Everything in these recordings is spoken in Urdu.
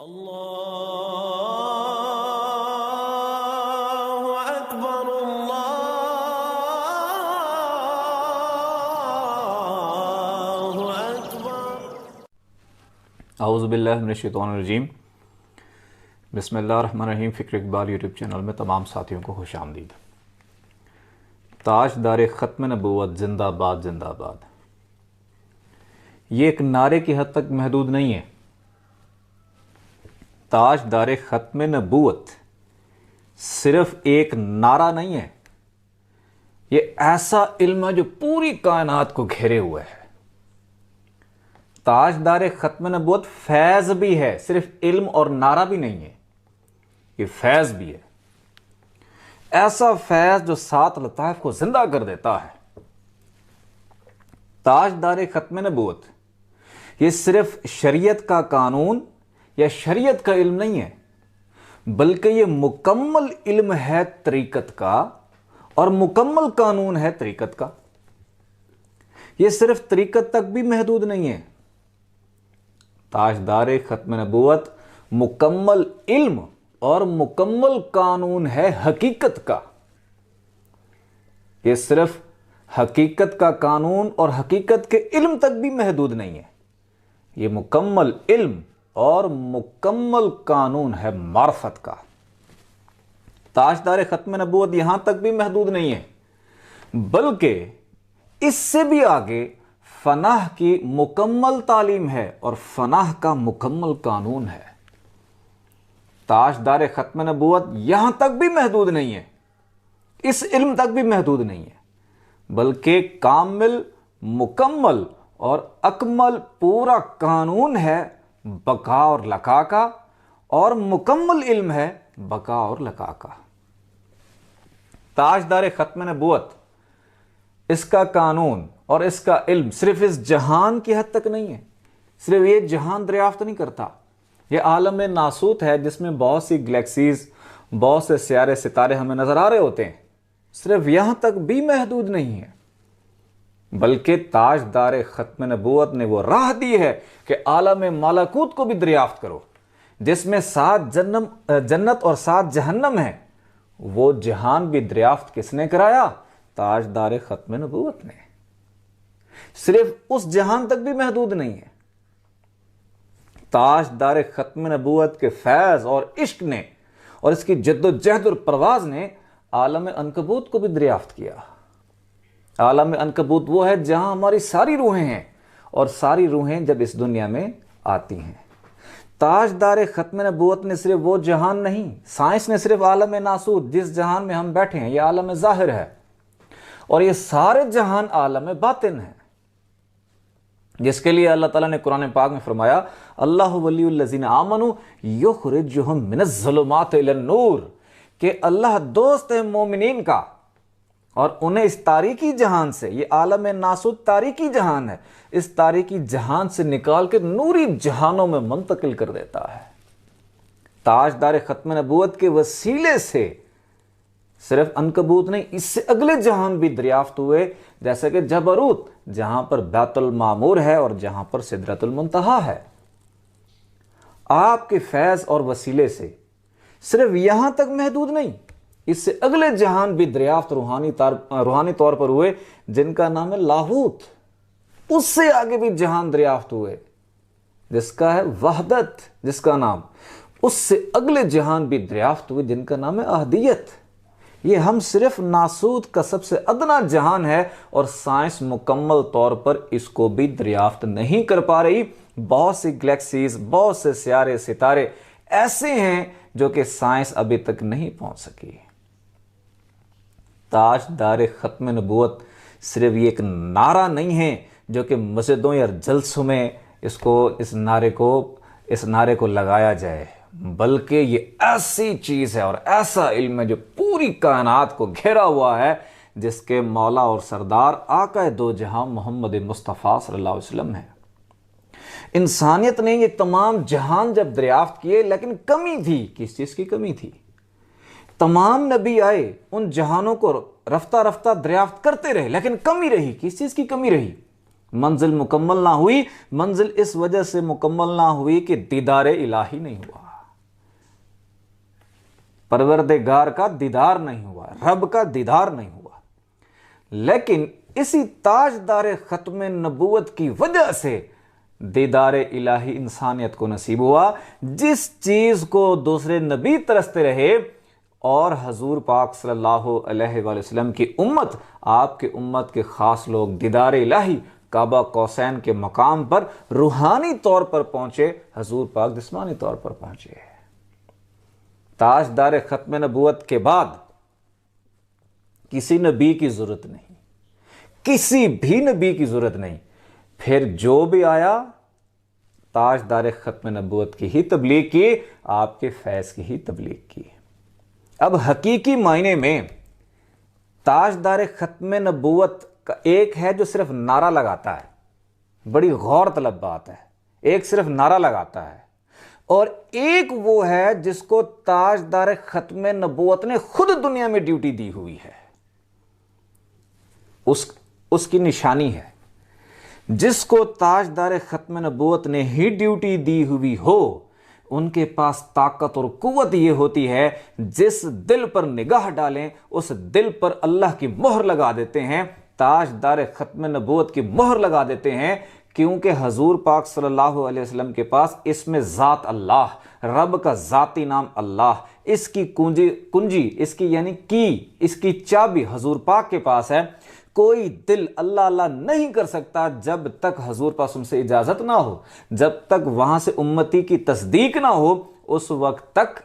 اللہ اکبر اللہ اکبر۔ اعوذ باللہ من الشیطان الرجیم۔ بسم اللہ الرحمن الرحیم۔ فکر اقبال یوٹیوب چینل میں تمام ساتھیوں کو خوش آمدید۔ تاجدار ختم نبوت زندہ باد زندہ باد، یہ ایک نعرے کی حد تک محدود نہیں ہے۔ تاجدار ختم نبوت صرف ایک نعرہ نہیں ہے، یہ ایسا علم ہے جو پوری کائنات کو گھیرے ہوئے ہے۔ تاجدار ختم نبوت فیض بھی ہے، صرف علم اور نعرہ بھی نہیں ہے، یہ فیض بھی ہے۔ ایسا فیض جو 7 لطائف کو زندہ کر دیتا ہے۔ تاجدار ختم نبوت یہ صرف شریعت کا قانون یا شریعت کا علم نہیں ہے، بلکہ یہ مکمل علم ہے طریقت کا اور مکمل قانون ہے طریقت کا۔ یہ صرف طریقت تک بھی محدود نہیں ہے۔ تاجدار ختم نبوت مکمل علم اور مکمل قانون ہے حقیقت کا۔ یہ صرف حقیقت کا قانون اور حقیقت کے علم تک بھی محدود نہیں ہے، یہ مکمل علم اور مکمل قانون ہے معرفت کا۔ تاجدار ختم نبوت یہاں تک بھی محدود نہیں ہے، بلکہ اس سے بھی آگے فناح کی مکمل تعلیم ہے اور فناح کا مکمل قانون ہے۔ تاجدار ختم نبوت یہاں تک بھی محدود نہیں ہے، اس علم تک بھی محدود نہیں ہے، بلکہ کامل مکمل اور اکمل پورا قانون ہے بقا اور لقا کا، اور مکمل علم ہے بقا اور لقا کا۔ تاجدار ختم نبوت اس کا قانون اور اس کا علم صرف اس جہان کی حد تک نہیں ہے، صرف یہ جہان دریافت نہیں کرتا، یہ عالم ناسوت ہے جس میں بہت سی گلیکسیز، بہت سے سیارے ستارے ہمیں نظر آ رہے ہوتے ہیں، صرف یہاں تک بھی محدود نہیں ہے، بلکہ تاجدار ختم نبوت نے وہ راہ دی ہے کہ عالم ملکوت کو بھی دریافت کرو، جس میں 7 جنت اور 7 جہنم ہیں۔ وہ جہان بھی دریافت کس نے کرایا؟ تاجدار ختم نبوت نے۔ صرف اس جہان تک بھی محدود نہیں ہے، تاجدار ختم نبوت کے فیض اور عشق نے اور اس کی جد و جہد اور پرواز نے عالم عنکبوت کو بھی دریافت کیا۔ عالم عنکبوت وہ ہے جہاں ہماری ساری روحیں ہیں، اور ساری روحیں جب اس دنیا میں آتی ہیں۔ تاجدار ختم نبوت نے صرف وہ جہان نہیں، سائنس نے صرف عالم ناسوت جس جہان میں ہم بیٹھے ہیں یہ عالم ظاہر ہے، اور یہ سارے جہان عالم باطن ہے، جس کے لیے اللہ تعالیٰ نے قرآن پاک میں فرمایا اللہ ولی الذین آمنوا یخرجہم من الظلمات الی النور، کہ اللہ دوست ہے مومنین کا اور انہیں اس تاریکی جہان سے، یہ عالم ناسوت تاریکی جہان ہے، اس تاریکی جہان سے نکال کے نوری جہانوں میں منتقل کر دیتا ہے۔ تاجدار ختم نبوت کے وسیلے سے صرف عنکبوت نہیں، اس سے اگلے جہان بھی دریافت ہوئے، جیسے کہ جبروت جہاں پر بیت المعمور ہے اور جہاں پر سدرۃ المنتہا ہے۔ آپ کے فیض اور وسیلے سے صرف یہاں تک محدود نہیں، اس سے اگلے جہان بھی دریافت روحانی طور پر ہوئے، جن کا نام ہے لاہوت۔ اس سے آگے بھی جہان دریافت ہوئے جس کا ہے وحدت، جس کا نام، اس سے اگلے جہان بھی دریافت ہوئے جن کا نام ہے احدیت۔ یہ ہم صرف ناسوت کا سب سے ادنا جہان ہے، اور سائنس مکمل طور پر اس کو بھی دریافت نہیں کر پا رہی۔ بہت سی گلیکسیز، بہت سے سیارے ستارے ایسے ہیں جو کہ سائنس ابھی تک نہیں پہنچ سکی۔ تاجدار ختم نبوت صرف یہ ایک نعرہ نہیں ہے جو کہ مسجدوں یا جلسوں میں اس نعرے کو لگایا جائے، بلکہ یہ ایسی چیز ہے اور ایسا علم ہے جو پوری کائنات کو گھیرا ہوا ہے، جس کے مولا اور سردار آقا دو جہاں محمد مصطفیٰ صلی اللہ علیہ وسلم ہے۔ انسانیت نے یہ تمام جہان جب دریافت کیے، لیکن کمی تھی، کس چیز کی کمی تھی؟ تمام نبی آئے، ان جہانوں کو رفتہ رفتہ دریافت کرتے رہے، لیکن کمی رہی، کس چیز کی کمی رہی؟ منزل مکمل نہ ہوئی، منزل اس وجہ سے مکمل نہ ہوئی کہ دیدار الہی نہیں ہوا، پروردگار کا دیدار نہیں ہوا، رب کا دیدار نہیں ہوا۔ لیکن اسی تاجدار ختم نبوت کی وجہ سے دیدار الہی انسانیت کو نصیب ہوا، جس چیز کو دوسرے نبی ترستے رہے، اور حضور پاک صلی اللہ علیہ وآلہ وسلم کی امت، آپ کے امت کے خاص لوگ دیدار الہی کعبہ قوسین کے مقام پر روحانی طور پر پہنچے، حضور پاک جسمانی طور پر پہنچے۔ تاجدار ختم نبوت کے بعد کسی نبی کی ضرورت نہیں، کسی بھی نبی کی ضرورت نہیں، پھر جو بھی آیا تاجدار ختم نبوت کی ہی تبلیغ کی، آپ کے فیض کی ہی تبلیغ کی۔ اب حقیقی معنی میں تاجدار ختم نبوت کا ایک ہے جو صرف نعرہ لگاتا ہے، بڑی غور طلب بات ہے، ایک صرف نعرہ لگاتا ہے، اور ایک وہ ہے جس کو تاجدار ختم نبوت نے خود دنیا میں ڈیوٹی دی ہوئی ہے، اس کی نشانی ہے۔ جس کو تاجدار ختم نبوت نے ہی ڈیوٹی دی ہوئی ہو، ان کے پاس طاقت اور قوت یہ ہوتی ہے، جس دل پر نگاہ ڈالیں اس دل پر اللہ کی مہر لگا دیتے ہیں، تاجدار ختم نبوت کی مہر لگا دیتے ہیں، کیونکہ حضور پاک صلی اللہ علیہ وسلم کے پاس اسم ذات اللہ، رب کا ذاتی نام اللہ، اس کی کنجی اس کی یعنی کی، اس کی چابی حضور پاک کے پاس ہے۔ کوئی دل اللہ اللہ نہیں کر سکتا جب تک حضور پاک سے اجازت نہ ہو، جب تک وہاں سے امتی کی تصدیق نہ ہو، اس وقت تک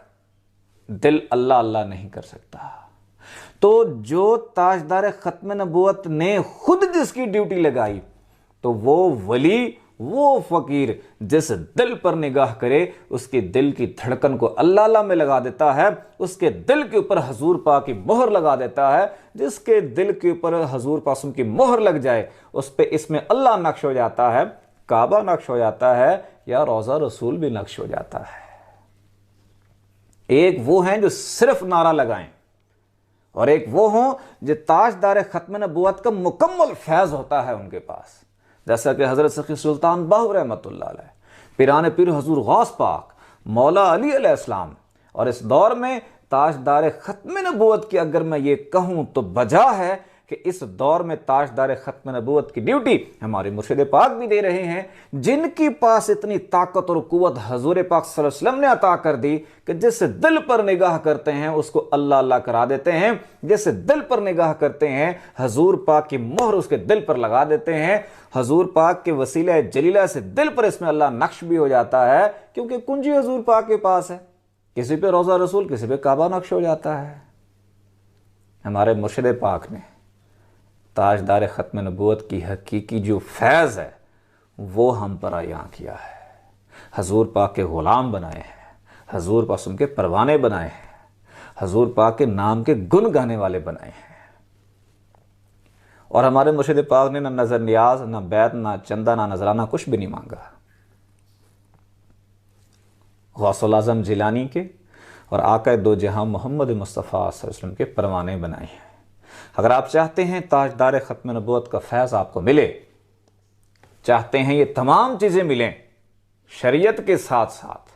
دل اللہ اللہ نہیں کر سکتا۔ تو جو تاجدار ختم نبوت نے خود جس کی ڈیوٹی لگائی، تو وہ ولی، وہ فقیر جس دل پر نگاہ کرے اس کے دل کی دھڑکن کو اللہ اللہ میں لگا دیتا ہے، اس کے دل کے اوپر حضور پاک کی مہر لگا دیتا ہے۔ جس کے دل کے اوپر حضور پاک کی مہر لگ جائے، اس پہ اس میں اللہ نقش ہو جاتا ہے، کعبہ نقش ہو جاتا ہے، یا روضہ رسول بھی نقش ہو جاتا ہے۔ ایک وہ ہیں جو صرف نعرہ لگائیں، اور ایک وہ ہوں جو تاجدار ختم نبوت کا مکمل فیض ہوتا ہے ان کے پاس، جیسا کہ حضرت سخی سلطان باہو رحمۃ اللہ علیہ، پیران پیر حضور غوث پاک، مولا علی علیہ السلام۔ اور اس دور میں تاجدار ختم نبوت کی اگر میں یہ کہوں تو بجا ہے کہ اس دور میں تاجدار ختم نبوت کی ڈیوٹی ہمارے مرشد پاک بھی دے رہے ہیں، جن کی پاس اتنی طاقت اور قوت حضور پاک صلی اللہ علیہ وسلم نے عطا کر دی کہ جس دل پر نگاہ کرتے ہیں اس کو اللہ اللہ کرا دیتے ہیں، جس دل پر نگاہ کرتے ہیں حضور پاک کی مہر اس کے دل پر لگا دیتے ہیں، حضور پاک کے وسیلہ جلیلہ سے دل پر اس میں اللہ نقش بھی ہو جاتا ہے، کیونکہ کنجی حضور پاک کے پاس ہے، کسی پہ روضہ رسول، کسی پہ کعبہ نقش ہو جاتا ہے۔ ہمارے مرشد پاک نے تاجدار ختم نبوت کی حقیقی جو فیض ہے وہ ہم پر عیاں کیا ہے، حضور پاک کے غلام بنائے ہیں، حضور پاک کے پروانے بنائے ہیں، حضور پاک کے نام کے گن گانے والے بنائے ہیں۔ اور ہمارے مرشد پاک نے نہ نظر نیاز، نہ بیعت، نہ چندہ، نہ نذرانہ، کچھ بھی نہیں مانگا۔ غوث الاعظم جیلانی کے اور آقا دو جہاں محمد مصطفیٰ صلی اللہ علیہ وسلم کے پروانے بنائے ہیں۔ اگر آپ چاہتے ہیں تاجدار ختم نبوت کا فیض آپ کو ملے، چاہتے ہیں یہ تمام چیزیں ملیں شریعت کے ساتھ ساتھ،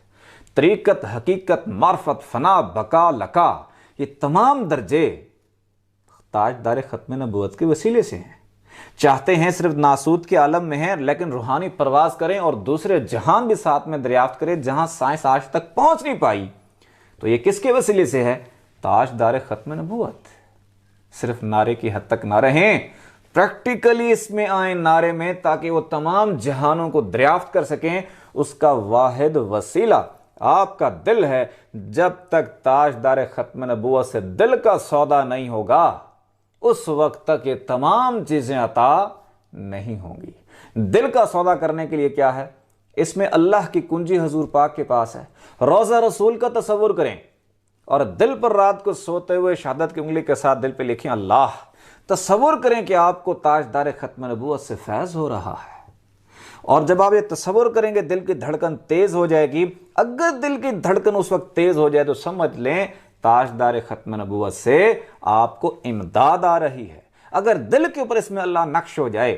طریقت، حقیقت، معرفت، فنا، بقا، لقا، یہ تمام درجے تاجدار ختم نبوت کے وسیلے سے ہیں۔ چاہتے ہیں صرف ناسوت کے عالم میں ہیں لیکن روحانی پرواز کریں اور دوسرے جہان بھی ساتھ میں دریافت کریں جہاں سائنس آج تک پہنچ نہیں پائی، تو یہ کس کے وسیلے سے ہے؟ تاجدار ختم نبوت۔ صرف نعرے کی حد تک نہ رہیں، پریکٹیکلی اس میں آئیں نعرے میں، تاکہ وہ تمام جہانوں کو دریافت کر سکیں۔ اس کا واحد وسیلہ آپ کا دل ہے۔ جب تک تاجدار ختم نبوت سے دل کا سودا نہیں ہوگا، اس وقت تک یہ تمام چیزیں عطا نہیں ہوں گی۔ دل کا سودا کرنے کے لیے کیا ہے؟ اس میں اللہ کی کنجی حضور پاک کے پاس ہے۔ روضہ رسول کا تصور کریں اور دل پر رات کو سوتے ہوئے شہادت کی انگلی کے ساتھ دل پہ لکھیں اللہ۔ تصور کریں کہ آپ کو تاجدار ختم نبوت سے فیض ہو رہا ہے، اور جب آپ یہ تصور کریں گے دل کی دھڑکن تیز ہو جائے گی۔ اگر دل کی دھڑکن اس وقت تیز ہو جائے تو سمجھ لیں تاجدار ختم نبوت سے آپ کو امداد آ رہی ہے۔ اگر دل کے اوپر اس میں اللہ نقش ہو جائے،